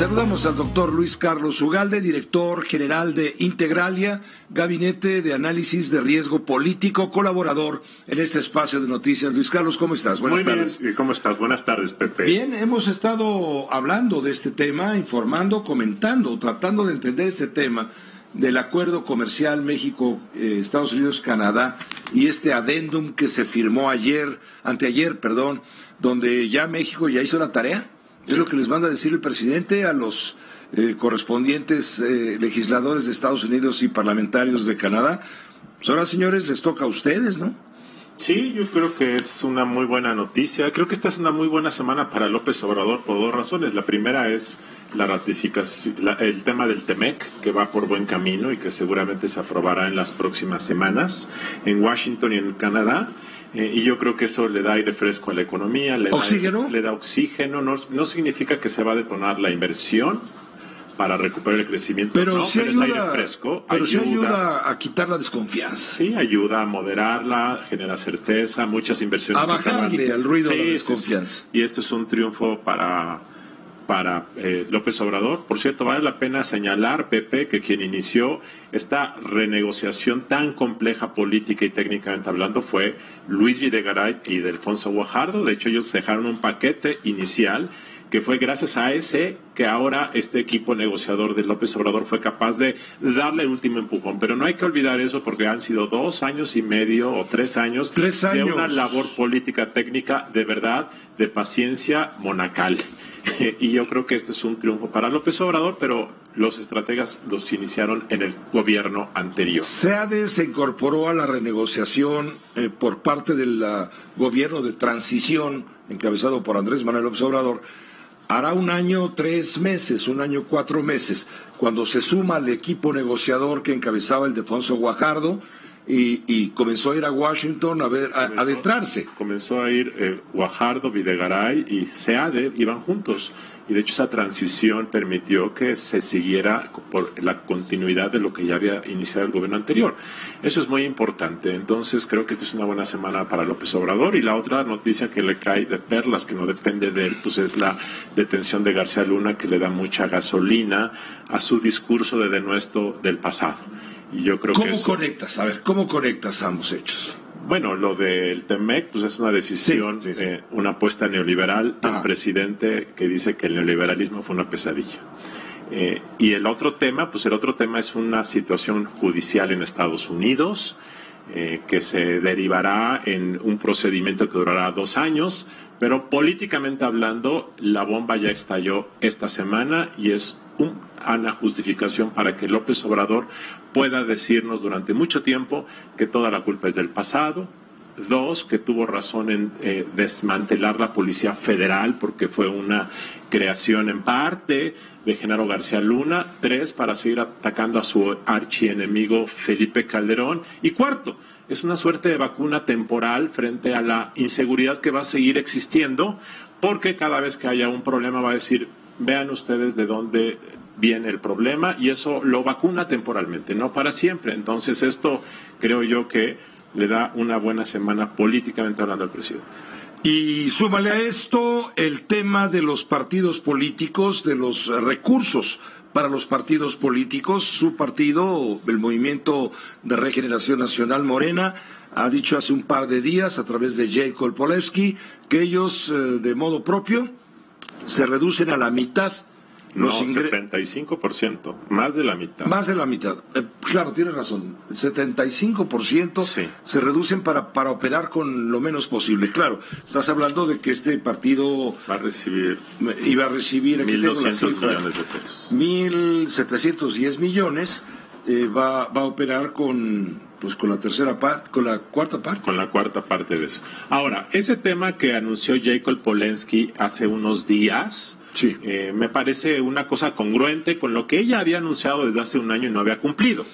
Saludamos al doctor Luis Carlos Ugalde, director general de Integralia, Gabinete de Análisis de Riesgo Político, colaborador en este espacio de noticias. Luis Carlos, ¿cómo estás? Buenas tardes. Muy bien, ¿cómo estás? Buenas tardes, Pepe. Bien, hemos estado hablando de este tema, informando, comentando, tratando de entender este tema del acuerdo comercial México, Estados Unidos, Canadá, y este adendum que se firmó anteayer, donde ya México ya hizo la tarea. Es lo que les manda a decir el presidente a los correspondientes legisladores de Estados Unidos y parlamentarios de Canadá. Pues ahora, señores, les toca a ustedes, ¿no? Sí, yo creo que es una muy buena noticia. Creo que esta es una muy buena semana para López Obrador por dos razones. La primera es la ratificación, el tema del TEMEC, que va por buen camino y que seguramente se aprobará en las próximas semanas en Washington y en Canadá. Y yo creo que eso le da aire fresco a la economía. ¿Oxígeno? Le da oxígeno. No significa que se va a detonar la inversión para recuperar el crecimiento, pero sí pero ayuda, es aire fresco. Pero sí ayuda a quitar la desconfianza. Sí, ayuda a moderarla, genera certeza, muchas inversiones. A bajarle al ruido de la desconfianza. Sí. Y esto es un triunfo para López Obrador. Por cierto, vale la pena señalar, Pepe, que quien inició esta renegociación tan compleja política y técnicamente hablando fue Luis Videgaray y Delfonso Guajardo. De hecho, ellos dejaron un paquete inicial que fue gracias a ese que ahora este equipo negociador de López Obrador fue capaz de darle el último empujón. Pero no hay que olvidar eso porque han sido 2 años y medio o 3 años de una labor política técnica de verdad, de paciencia monacal. Y yo creo que este es un triunfo para López Obrador, pero los estrategas los iniciaron en el gobierno anterior. SEADE se incorporó a la renegociación por parte del gobierno de transición encabezado por Andrés Manuel López Obrador. Hará 1 año 3 meses, 1 año 4 meses, cuando se suma al equipo negociador que encabezaba el Delfonso Guajardo y comenzó a ir a Washington a adentrarse. Comenzó a ir Guajardo, Videgaray y SEADE, iban juntos. Y de hecho esa transición permitió que se siguiera por la continuidad de lo que ya había iniciado el gobierno anterior. Eso es muy importante. Entonces creo que esta es una buena semana para López Obrador. Y la otra noticia que le cae de perlas, que no depende de él, pues es la detención de García Luna, que le da mucha gasolina a su discurso de denuesto del pasado. Y yo creo que ¿Cómo conectas ambos hechos? Bueno, lo del TEMEC, pues es una decisión, sí. Una apuesta neoliberal del presidente que dice que el neoliberalismo fue una pesadilla. Y el otro tema es una situación judicial en Estados Unidos, que se derivará en un procedimiento que durará 2 años, pero políticamente hablando, la bomba ya estalló esta semana y es una justificación para que López Obrador pueda decirnos durante mucho tiempo que toda la culpa es del pasado. 2, que tuvo razón en desmantelar la Policía Federal porque fue una creación en parte de Genaro García Luna. 3, para seguir atacando a su archienemigo Felipe Calderón. Y 4, es una suerte de vacuna temporal frente a la inseguridad que va a seguir existiendo, porque cada vez que haya un problema va a decir: vean ustedes de dónde viene el problema, y eso lo vacuna temporalmente, no para siempre. Entonces esto creo yo que le da una buena semana políticamente hablando al presidente. Y súmale a esto el tema de los partidos políticos, de los recursos para los partidos políticos. Su partido, el Movimiento de Regeneración Nacional, Morena, ha dicho hace un par de días a través de Jacob Polewski que ellos de modo propio se reducen a la mitad. No, 75%, más de la mitad. Más de la mitad. Claro, tienes razón. 75% sí. Se reducen para operar con lo menos posible. Claro, estás hablando de que este partido iba a recibir 1.200 millones de pesos. 1.710 millones. Va a operar con la tercera parte, con la cuarta parte. Con la cuarta parte de eso. Ahora, ese tema que anunció Jacob Polewski hace unos días, sí. Me parece una cosa congruente con lo que ella había anunciado desde hace 1 año y no había cumplido.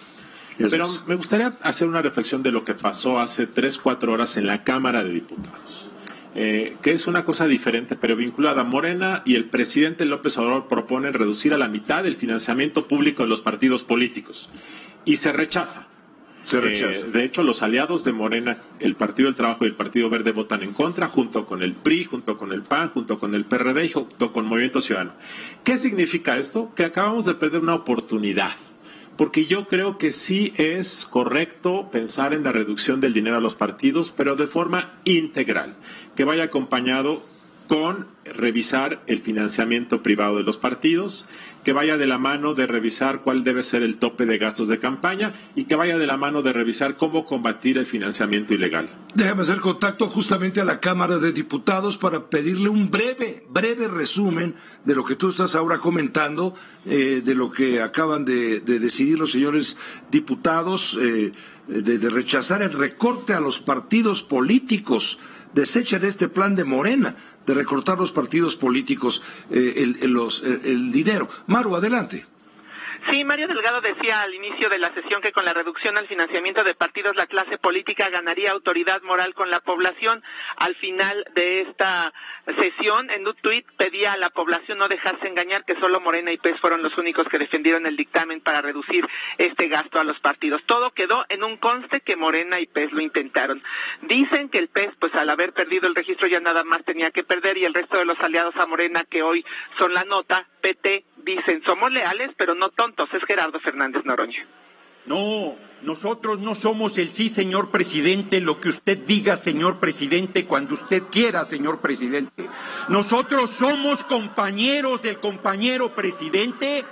Pero me gustaría hacer una reflexión de lo que pasó hace 3-4 horas en la Cámara de Diputados. Que es una cosa diferente, pero vinculada. Morena y el presidente López Obrador proponen reducir a la mitad el financiamiento público de los partidos políticos. Y se rechaza. Se rechaza. De hecho, los aliados de Morena, el Partido del Trabajo y el Partido Verde, votan en contra, junto con el PRI, junto con el PAN, junto con el PRD y junto con Movimiento Ciudadano. ¿Qué significa esto? Que acabamos de perder una oportunidad. Porque yo creo que sí es correcto pensar en la reducción del dinero a los partidos, pero de forma integral, que vaya acompañado con revisar el financiamiento privado de los partidos, que vaya de la mano de revisar cuál debe ser el tope de gastos de campaña y que vaya de la mano de revisar cómo combatir el financiamiento ilegal. Déjame hacer contacto justamente a la Cámara de Diputados para pedirle un breve resumen de lo que tú estás ahora comentando, de lo que acaban de decidir los señores diputados, de rechazar el recorte a los partidos políticos. Desechen este plan de Morena de recortar los partidos políticos el dinero. Maru, adelante. Sí, Mario Delgado decía al inicio de la sesión que con la reducción al financiamiento de partidos la clase política ganaría autoridad moral con la población. Al final de esta sesión, en un tuit pedía a la población no dejarse engañar, que solo Morena y PES fueron los únicos que defendieron el dictamen para reducir este gasto a los partidos. Todo quedó en un conste que Morena y PES lo intentaron. Dicen que el PES, pues al haber perdido el registro ya nada más tenía que perder, y el resto de los aliados a Morena, que hoy son la nota, PT, dicen somos leales pero no tontos. Es Gerardo Fernández Noroña. No, nosotros no somos el sí, señor presidente, lo que usted diga, señor presidente, cuando usted quiera, señor presidente. Nosotros somos compañeros del compañero presidente,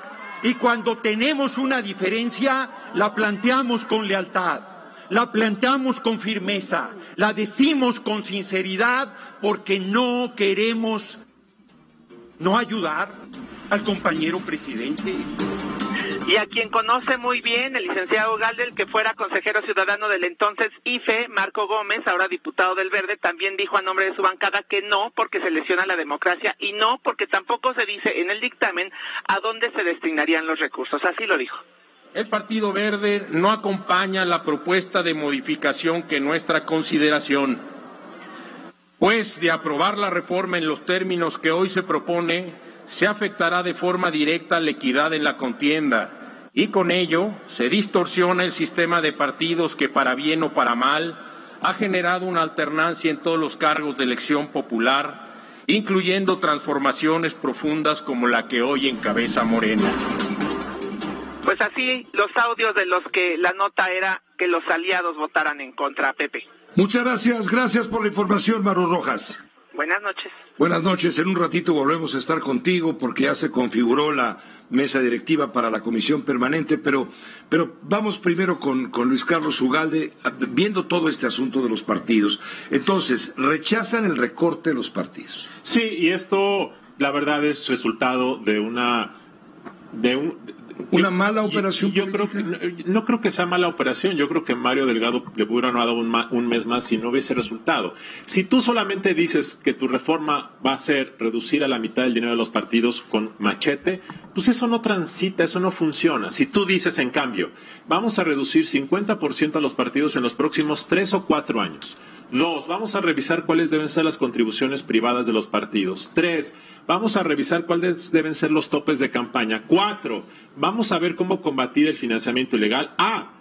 y cuando tenemos una diferencia la planteamos con lealtad, la planteamos con firmeza, la decimos con sinceridad, porque no queremos no ayudar al compañero presidente. Y a quien conoce muy bien, el licenciado Galdel, que fuera consejero ciudadano del entonces IFE, Marco Gómez, ahora diputado del Verde, también dijo a nombre de su bancada que no porque se lesiona la democracia, y no porque tampoco se dice en el dictamen a dónde se destinarían los recursos. Así lo dijo. El Partido Verde no acompaña la propuesta de modificación que nuestra consideración, pues de aprobar la reforma en los términos que hoy se propone, se afectará de forma directa la equidad en la contienda, y con ello se distorsiona el sistema de partidos que, para bien o para mal, ha generado una alternancia en todos los cargos de elección popular, incluyendo transformaciones profundas como la que hoy encabeza Morena. Pues así los audios de los que la nota era que los aliados votaran en contra, Pepe. Muchas gracias por la información, Maru Rojas. Buenas noches. Buenas noches, en un ratito volvemos a estar contigo porque ya se configuró la mesa directiva para la comisión permanente, pero vamos primero con Luis Carlos Ugalde, viendo todo este asunto de los partidos. Entonces, ¿rechazan el recorte de los partidos? Sí, y esto, la verdad, es resultado de una mala operación. Yo creo que no creo que sea mala operación. Yo creo que Mario Delgado le hubieran dado un mes más si no hubiese resultado. Si tú solamente dices que tu reforma va a ser reducir a la mitad el dinero de los partidos con machete, pues eso no transita, eso no funciona. Si tú dices, en cambio, vamos a reducir 50% a los partidos en los próximos 3 o 4 años. 2, vamos a revisar cuáles deben ser las contribuciones privadas de los partidos. 3, vamos a revisar cuáles deben ser los topes de campaña. 4, vamos a ver cómo combatir el financiamiento ilegal.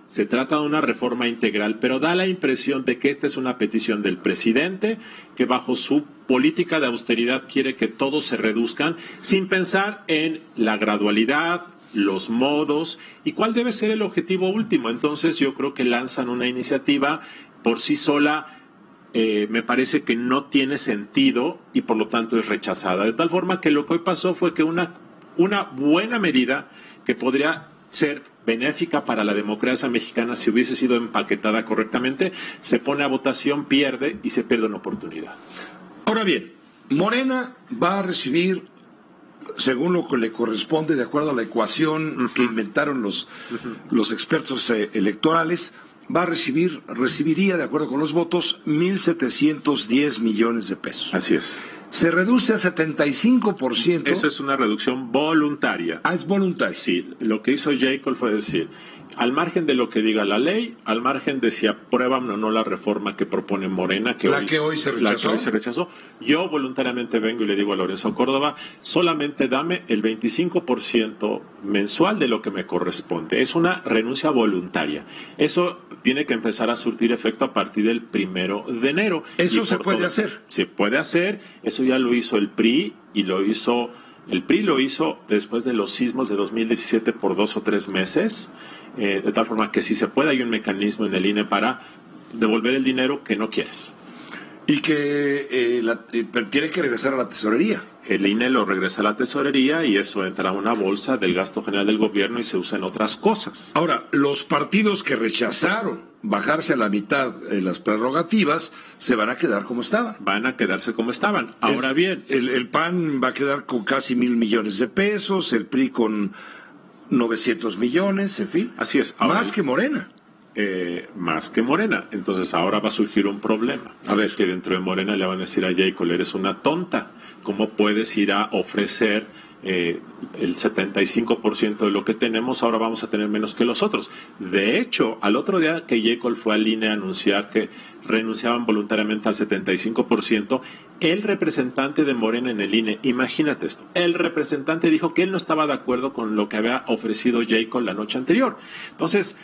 Se trata de una reforma integral, pero da la impresión de que esta es una petición del presidente, que bajo su política de austeridad quiere que todos se reduzcan, sin pensar en la gradualidad, los modos y cuál debe ser el objetivo último. Entonces yo creo que lanzan una iniciativa por sí sola. Me parece que no tiene sentido y por lo tanto es rechazada. De tal forma que lo que hoy pasó fue que una buena medida que podría ser benéfica para la democracia mexicana si hubiese sido empaquetada correctamente, se pone a votación, pierde y se pierde una oportunidad. Ahora bien, Morena va a recibir, según lo que le corresponde, de acuerdo a la ecuación que inventaron los expertos electorales, recibiría, de acuerdo con los votos, 1,710 millones de pesos. Así es. Se reduce a 75%. Eso es una reducción voluntaria. Es voluntaria. Sí, lo que hizo Jacob fue decir, al margen de lo que diga la ley, al margen de si aprueban o no la reforma que propone Morena, que hoy se rechazó, yo voluntariamente vengo y le digo a Lorenzo Córdoba, solamente dame el 25% mensual de lo que me corresponde. Es una renuncia voluntaria. Eso tiene que empezar a surtir efecto a partir del 1 de enero. ¿Eso se puede hacer? Se puede hacer, eso ya lo hizo el PRI y el PRI lo hizo después de los sismos de 2017 por 2 o 3 meses, de tal forma que si se puede hay un mecanismo en el INE para devolver el dinero que no quieres. Y que tiene que regresar a la tesorería. El INE lo regresa a la tesorería y eso entra a una bolsa del gasto general del gobierno y se usa en otras cosas. Ahora, los partidos que rechazaron bajarse a la mitad las prerrogativas se van a quedar como estaban. Van a quedarse como estaban. Ahora bien, el PAN va a quedar con casi 1,000 millones de pesos, el PRI con 900 millones, en fin. Así es. Ahora, más que Morena. Más que Morena. Entonces ahora va a surgir un problema. A ver. Que dentro de Morena le van a decir a Jacob, eres una tonta. ¿Cómo puedes ir a ofrecer el 75% de lo que tenemos? Ahora vamos a tener menos que los otros. De hecho, al otro día que Jacob fue al INE a anunciar que renunciaban voluntariamente al 75%, el representante de Morena en el INE, imagínate esto, el representante dijo que él no estaba de acuerdo con lo que había ofrecido Jacob la noche anterior. Entonces,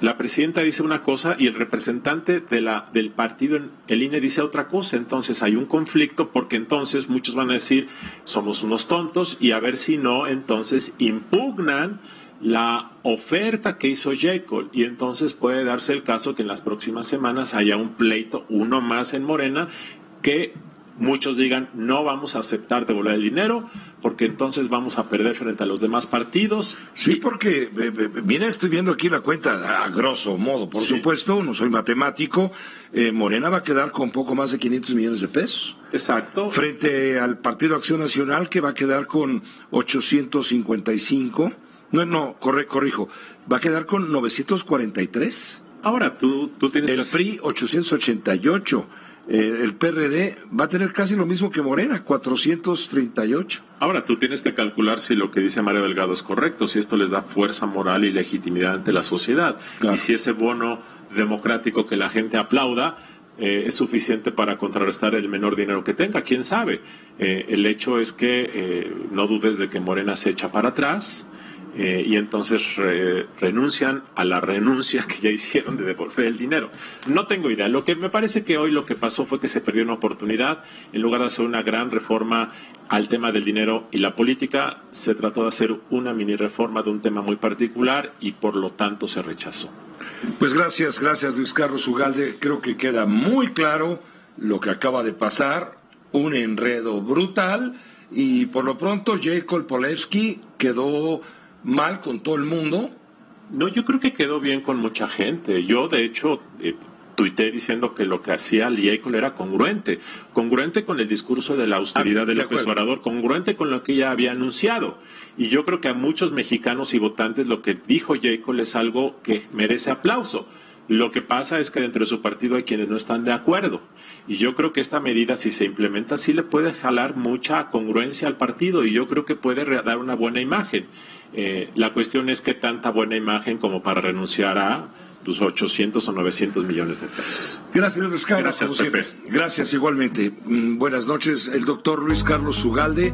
la presidenta dice una cosa y el representante del partido en el INE dice otra cosa. Entonces hay un conflicto porque entonces muchos van a decir somos unos tontos y a ver si no, entonces impugnan la oferta que hizo Jacob y entonces puede darse el caso que en las próximas semanas haya un pleito, uno más en Morena, que muchos digan no vamos a aceptar devolver el dinero porque entonces vamos a perder frente a los demás partidos. Sí, porque mira, estoy viendo aquí la cuenta a grosso modo, por supuesto, no soy matemático, Morena va a quedar con poco más de 500 millones de pesos. Exacto. Frente al Partido Acción Nacional, que va a quedar con 855, corrijo, va a quedar con 943. Ahora tú tienes el PRI 888. El PRD va a tener casi lo mismo que Morena, 438. Ahora, tú tienes que calcular si lo que dice Mario Delgado es correcto, si esto les da fuerza moral y legitimidad ante la sociedad. Claro. Y si ese bono democrático que la gente aplauda es suficiente para contrarrestar el menor dinero que tenga. ¿Quién sabe? El hecho es que no dudes de que Morena se echa para atrás. Y entonces renuncian a la renuncia que ya hicieron de devolver el dinero. No tengo idea. Lo que me parece que hoy lo que pasó fue que se perdió una oportunidad. En lugar de hacer una gran reforma al tema del dinero y la política, se trató de hacer una mini reforma de un tema muy particular y por lo tanto se rechazó. Pues gracias Luis Carlos Ugalde. Creo que queda muy claro lo que acaba de pasar, un enredo brutal y por lo pronto Jacob Polewski quedó mal con todo el mundo. No, yo creo que quedó bien con mucha gente. Yo, de hecho, tuiteé diciendo que lo que hacía Jacob era congruente con el discurso de la austeridad de López Obrador, congruente con lo que ella había anunciado. Y yo creo que a muchos mexicanos y votantes lo que dijo Jacob es algo que merece aplauso. Lo que pasa es que dentro de su partido hay quienes no están de acuerdo. Y yo creo que esta medida, si se implementa, sí le puede jalar mucha congruencia al partido y yo creo que puede dar una buena imagen. La cuestión es que tanta buena imagen como para renunciar a tus 800 o 900 millones de pesos. Gracias, Luis Carlos. Gracias, Pepe. Gracias igualmente. Buenas noches, el doctor Luis Carlos Ugalde.